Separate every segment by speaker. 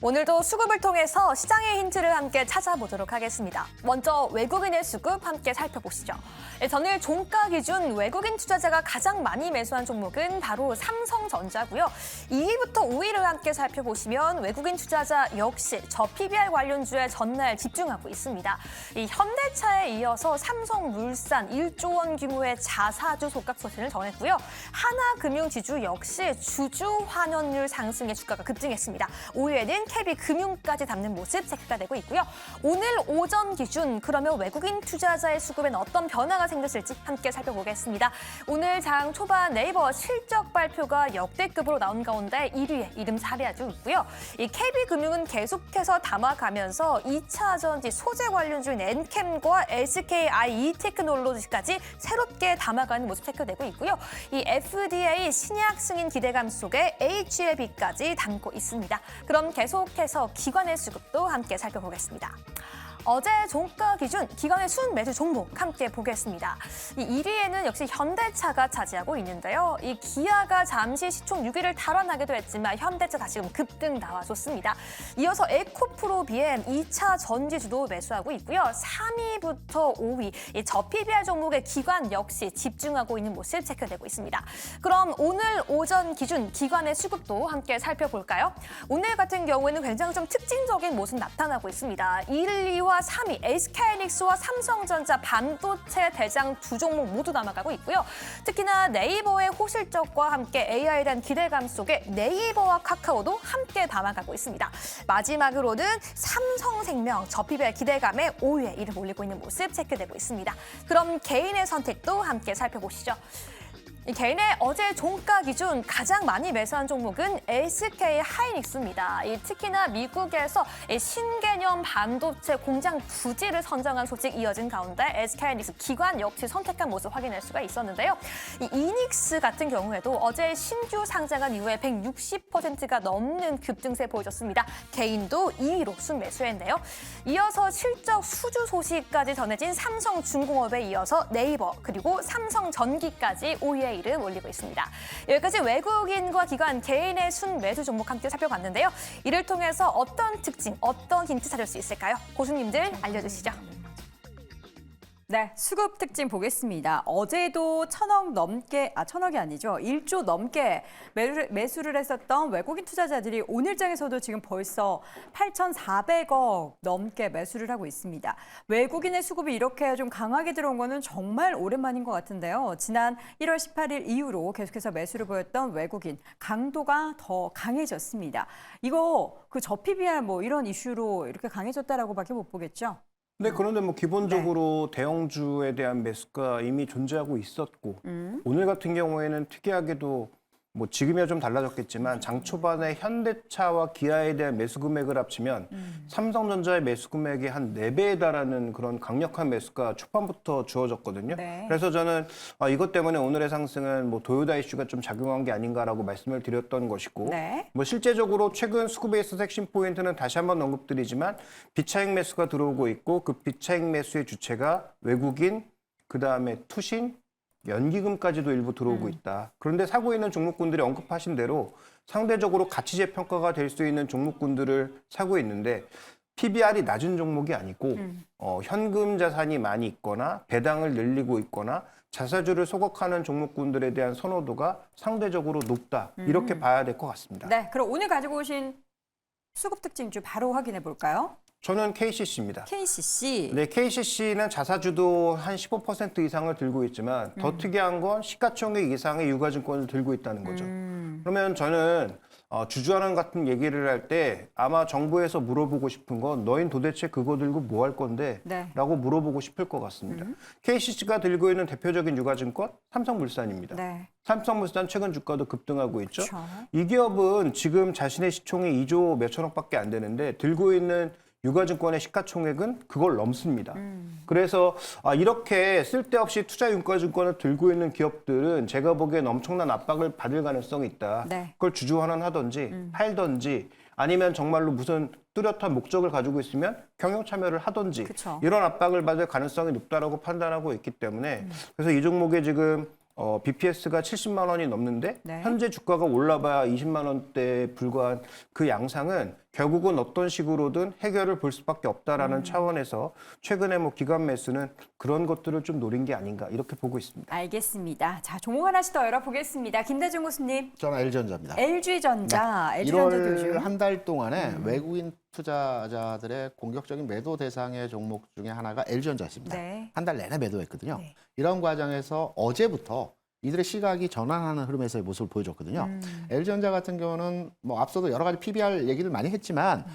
Speaker 1: 오늘도 수급을 통해서 시장의 힌트를 함께 찾아보도록 하겠습니다. 먼저 외국인의 수급 함께 살펴보시죠. 전일 종가 기준 외국인 투자자가 가장 많이 매수한 종목은 바로 삼성전자고요. 2위부터 5위를 함께 살펴보시면 외국인 투자자 역시 저PBR 관련주에 전날 집중하고 있습니다. 이 현대차에 이어서 삼성물산 1조 원 규모의 자사주 소각 소식을 전했고요. 하나금융지주 역시 주주 환원율 상승에 주가가 급등했습니다. 5위에는 KB금융까지 담는 모습 체크가 되고 있고요. 오늘 오전 기준 그러면 외국인 투자자의 수급엔 어떤 변화가 생겼을지 함께 살펴보겠습니다. 오늘 장 초반 네이버 실적 발표가 역대급으로 나온 가운데 1위에 이름 사례아주 있고요. 이 KB금융은 계속해서 담아가면서 2차 전지 소재 관련주인 엔캠과 SKIE 테크놀로지까지 새롭게 담아가는 모습 체크되고 있고요. 이 FDA 신약 승인 기대감 속에 HLB까지 담고 있습니다. 그럼 계속해서 기관의 수급도 함께 살펴보겠습니다. 어제 종가 기준 기관의 순매수 종목 함께 보겠습니다. 이 1위에는 역시 현대차가 차지하고 있는데요. 이 기아가 잠시 시총 6위를 탈환하기도 했지만 현대차 다시금 급등 나와줬습니다. 이어서 에코프로비엠 2차 전지주도 매수하고 있고요. 3위부터 5위 이 저PBR 종목의 기관 역시 집중하고 있는 모습 체크되고 있습니다. 그럼 오늘 오전 기준 기관의 수급도 함께 살펴볼까요? 오늘 같은 경우에는 굉장히 좀 특징적인 모습 나타나고 있습니다. 1, 2와 3위 SK하이닉스와 삼성전자 반도체 대장 두 종목 모두 남아가고 있고요. 특히나 네이버의 호실적과 함께 AI에 대한 기대감 속에 네이버와 카카오도 함께 담아가고 있습니다. 마지막으로는 삼성생명 저PBR 기대감에 5위에 이름 올리고 있는 모습 체크되고 있습니다. 그럼 개인의 선택도 함께 살펴보시죠. 개인의 어제 종가 기준 가장 많이 매수한 종목은 SK하이닉스입니다. 특히나 미국에서 신개념 반도체 공장 부지를 선정한 소식 이어진 가운데 SK하이닉스 기관 역시 선택한 모습 확인할 수가 있었는데요. 이닉스 같은 경우에도 어제 신규 상장한 이후에 160%가 넘는 급등세 보여줬습니다. 개인도 2위로 순매수했네요. 이어서 실적 수주 소식까지 전해진 삼성중공업에 이어서 네이버 그리고 삼성전기까지 5위에 이름 올리고 있습니다. 여기까지 외국인과 기관 개인의 순매수 종목 함께 살펴봤는데요. 이를 통해서 어떤 특징, 어떤 힌트 찾을 수 있을까요? 고수님들 알려주시죠.
Speaker 2: 네, 수급 특징 보겠습니다. 어제도 천억이 아니죠. 1조 넘게 매수를 했었던 외국인 투자자들이 오늘장에서도 지금 벌써 8,400억 넘게 매수를 하고 있습니다. 외국인의 수급이 이렇게 좀 강하게 들어온 거는 정말 오랜만인 것 같은데요. 지난 1월 18일 이후로 계속해서 매수를 보였던 외국인 강도가 더 강해졌습니다. 이거 그 저PBR 뭐 이런 이슈로 이렇게 강해졌다라고밖에 못 보겠죠.
Speaker 3: 네, 그런데 뭐 기본적으로 대형주에 대한 매수가 이미 존재하고 있었고 오늘 같은 경우에는 특이하게도 뭐 지금이야 좀 달라졌겠지만 장 초반에 현대차와 기아에 대한 매수 금액을 합치면 삼성전자의 매수 금액이 한 4배에 달하는 그런 강력한 매수가 초반부터 주어졌거든요.
Speaker 2: 네.
Speaker 3: 그래서 저는 이것 때문에 오늘의 상승은 뭐 도요다 이슈가 좀 작용한 게 아닌가라고 말씀을 드렸던 것이고
Speaker 2: 네.
Speaker 3: 뭐 실제적으로 최근 수급에 있어서 핵심 포인트는 다시 한번 언급드리지만 비차익 매수가 들어오고 있고 그 비차익 매수의 주체가 외국인, 그다음에 투신, 연기금까지도 일부 들어오고 있다. 그런데 사고 있는 종목군들이 언급하신 대로 상대적으로 가치 재평가가 될 수 있는 종목군들을 사고 있는데 PBR이 낮은 종목이 아니고 현금 자산이 많이 있거나 배당을 늘리고 있거나 자사주를 소각하는 종목군들에 대한 선호도가 상대적으로 높다. 이렇게 봐야 될 것 같습니다.
Speaker 2: 네, 그럼 오늘 가지고 오신 수급 특징주 바로 확인해 볼까요?
Speaker 3: 저는 KCC입니다.
Speaker 2: KCC.
Speaker 3: 네, KCC는 자사주도 한 15% 이상을 들고 있지만 더 특이한 건 시가총액 이상의 유가증권을 들고 있다는 거죠. 그러면 저는 주주환원 같은 얘기를 할 때 아마 정부에서 물어보고 싶은 건 너흰 도대체 그거 들고 뭐 할 건데?
Speaker 2: 네.
Speaker 3: 라고 물어보고 싶을 것 같습니다. KCC가 들고 있는 대표적인 유가증권 삼성물산입니다.
Speaker 2: 네.
Speaker 3: 삼성물산 최근 주가도 급등하고 있죠.
Speaker 2: 그렇죠.
Speaker 3: 이 기업은 지금 자신의 시총이 2조 몇천억밖에 안 되는데 들고 있는 유가증권의 시가총액은 그걸 넘습니다. 그래서 이렇게 쓸데없이 투자 유가증권을 들고 있는 기업들은 제가 보기엔 엄청난 압박을 받을 가능성이 있다.
Speaker 2: 네.
Speaker 3: 그걸 주주 환원하든지 팔든지 아니면 정말로 무슨 뚜렷한 목적을 가지고 있으면 경영 참여를 하든지
Speaker 2: 그쵸.
Speaker 3: 이런 압박을 받을 가능성이 높다라고 판단하고 있기 때문에 그래서 이 종목에 지금 BPS가 70만 원이 넘는데
Speaker 2: 네.
Speaker 3: 현재 주가가 올라봐야 20만 원대에 불과한 그 양상은 결국은 어떤 식으로든 해결을 볼 수밖에 없다라는 차원에서 최근에 뭐 기관 매수는 그런 것들을 좀 노린 게 아닌가 이렇게 보고 있습니다.
Speaker 2: 알겠습니다. 자, 종목 하나씩 더 열어보겠습니다. 김대중 교수님.
Speaker 4: 저는 LG전자입니다.
Speaker 2: LG전자. LG전자
Speaker 4: 1월
Speaker 2: 요즘.
Speaker 4: 한 달 동안에 외국인 투자자들의 공격적인 매도 대상의 종목 중에 하나가 LG전자였습니다.
Speaker 2: 네.
Speaker 4: 한 달 내내 매도했거든요.
Speaker 2: 네.
Speaker 4: 이런 과정에서 어제부터 이들의 시각이 전환하는 흐름에서의 모습을 보여줬거든요. LG전자 같은 경우는 뭐 앞서도 여러 가지 PBR 얘기를 많이 했지만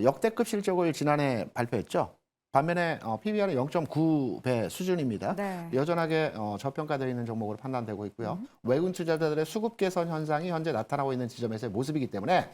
Speaker 4: 역대급 실적을 지난해 발표했죠. 반면에 PBR은 0.9배 수준입니다.
Speaker 2: 네.
Speaker 4: 여전하게 저평가되어 있는 종목으로 판단되고 있고요. 외국인 투자자들의 수급 개선 현상이 현재 나타나고 있는 지점에서의 모습이기 때문에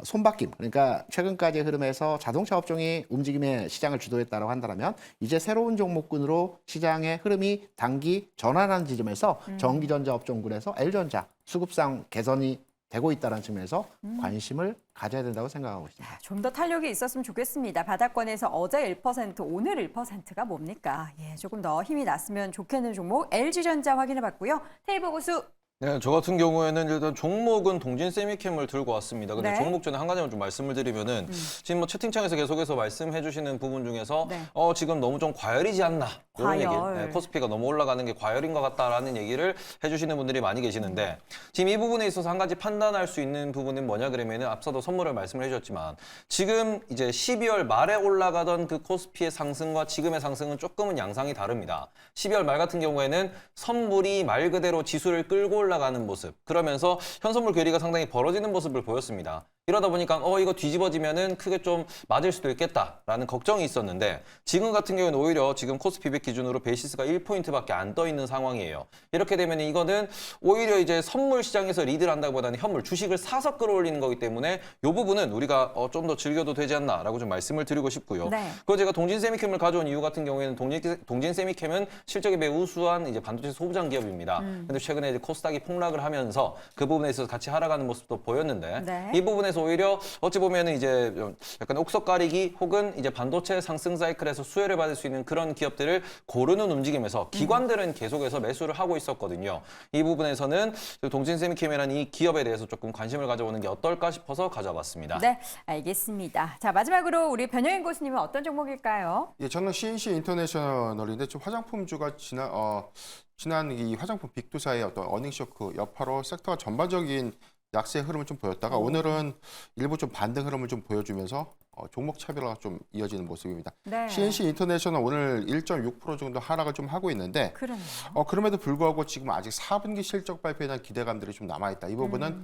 Speaker 4: 손바뀜, 그러니까 최근까지의 흐름에서 자동차 업종이 움직임의 시장을 주도했다고 한다면 이제 새로운 종목군으로 시장의 흐름이 단기 전환하는 지점에서 전기전자 업종군에서 L전자 수급상 개선이 되고 있다는 측면에서 관심을 가져야 된다고 생각하고 있습니다.
Speaker 2: 좀 더 탄력이 있었으면 좋겠습니다. 바닥권에서 어제 1%, 오늘 1%가 뭡니까? 예, 조금 더 힘이 났으면 좋겠는 종목 LG전자 확인해봤고요. 테이블 고수.
Speaker 5: 네, 저 같은 경우에는 일단 종목은 동진 세미캠을 들고 왔습니다. 근데
Speaker 2: 네.
Speaker 5: 종목 전에 한 가지만 좀 말씀을 드리면은 지금 뭐 채팅창에서 계속해서 말씀해 주시는 부분 중에서
Speaker 2: 네.
Speaker 5: 지금 너무 좀 과열이지 않나 이런
Speaker 2: 과열.
Speaker 5: 얘기, 코스피가 너무 올라가는 게 과열인 것 같다라는 얘기를 해주시는 분들이 많이 계시는데 지금 이 부분에 있어서 한 가지 판단할 수 있는 부분은 뭐냐 그러면은 앞서도 선물을 말씀을 해주셨지만 지금 이제 12월 말에 올라가던 그 코스피의 상승과 지금의 상승은 조금은 양상이 다릅니다. 12월 말 같은 경우에는 선물이 말 그대로 지수를 끌고 올라가는 모습, 그러면서 현선물 괴리가 상당히 벌어지는 모습을 보였습니다. 이러다 보니까 이거 뒤집어지면은 크게 좀 맞을 수도 있겠다라는 걱정이 있었는데 지금 같은 경우는 오히려 지금 코스피 100 기준으로 베이시스가 1포인트밖에 안 떠 있는 상황이에요. 이렇게 되면 이거는 오히려 이제 선물 시장에서 리드를 한다기보다는 현물 주식을 사서 끌어올리는 거기 때문에 이 부분은 우리가 좀 더 즐겨도 되지 않나라고 좀 말씀을 드리고 싶고요.
Speaker 2: 네.
Speaker 5: 그리고 제가 동진 세미캠을 가져온 이유 같은 경우에는 동진 세미캠은 실적이 매우 우수한 이제 반도체 소부장 기업입니다. 근데 최근에 이제 코스닥이 폭락을 하면서 그 부분에 있어서 같이 하락하는 모습도 보였는데
Speaker 2: 네.
Speaker 5: 이 부분에서 오히려 어찌 보면은 이제 약간 옥석 가리기 혹은 이제 반도체 상승 사이클에서 수혜를 받을 수 있는 그런 기업들을 고르는 움직임에서 기관들은 계속해서 매수를 하고 있었거든요. 이 부분에서는 동진 세미캠이라는 이 기업에 대해서 조금 관심을 가져보는 게 어떨까 싶어서 가져봤습니다.
Speaker 2: 네, 알겠습니다. 자, 마지막으로 우리 변효인 교수님은 어떤 종목일까요?
Speaker 6: 예, 저는 CNC 인터내셔널인데 좀 화장품주가 지난 이 화장품 빅투사의 어떤 어닝 쇼크 여파로 섹터가 전반적인 약세 흐름을 좀 보였다가 오늘은 일부 좀 반등 흐름을 좀 보여주면서 종목 차별화가 좀 이어지는 모습입니다.
Speaker 2: 네.
Speaker 6: CNC 인터내셔널 오늘 1.6% 정도 하락을 좀 하고 있는데
Speaker 2: 그러네요.
Speaker 6: 그럼에도 불구하고 지금 아직 4분기 실적 발표에 대한 기대감들이 좀 남아있다. 이 부분은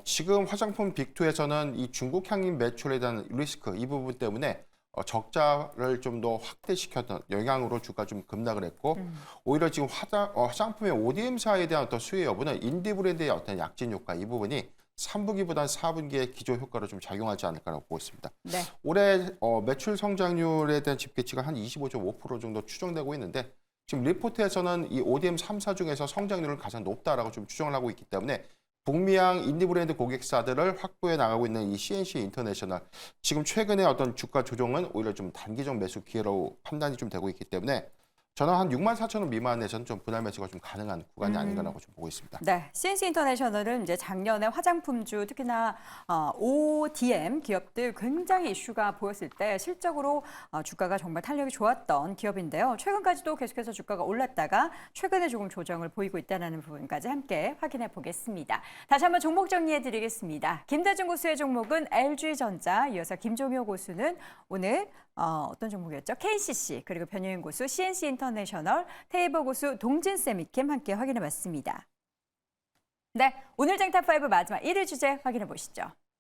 Speaker 6: 지금 화장품 빅2에서는 이 중국 향인 매출에 대한 리스크 이 부분 때문에 적자를 좀 더 확대시켰던 영향으로 주가 좀 급락을 했고 오히려 지금 화장품의 ODM사에 대한 어떤 수혜 여부는 인디 브랜드의 어떤 약진 효과 이 부분이 3분기보다는 4분기의 기조 효과로 좀 작용하지 않을까라고 보고 있습니다.
Speaker 2: 네.
Speaker 6: 올해 매출 성장률에 대한 집계치가 한 25.5% 정도 추정되고 있는데 지금 리포트에서는 이 ODM 3사 중에서 성장률을 가장 높다라고 좀 추정을 하고 있기 때문에 북미향 인디 브랜드 고객사들을 확보해 나가고 있는 이 CNC 인터내셔널 지금 최근에 어떤 주가 조정은 오히려 좀 단기적 매수 기회로 판단이 좀 되고 있기 때문에 저는 한 64,000원 미만에서는 좀 분할 매수가 좀 가능한 구간이 아닌가라고 좀 보고 있습니다.
Speaker 2: 네, CNC 인터내셔널은 이제 작년에 화장품주 특히나 ODM 기업들 굉장히 이슈가 보였을 때 실적으로 주가가 정말 탄력이 좋았던 기업인데요. 최근까지도 계속해서 주가가 올랐다가 최근에 조금 조정을 보이고 있다는 부분까지 함께 확인해 보겠습니다. 다시 한번 종목 정리해 드리겠습니다. 김대중 고수의 종목은 LG전자, 이어서 김종효 고수는 오늘 어떤 종목이었죠? KCC, 그리고 변효인 고수 CNC 인터내셔널, 테이버 고수 동진 세미캠 함께 확인해 봤습니다. 네, 오늘 쟁탑5 마지막 1위 주제 확인해 보시죠.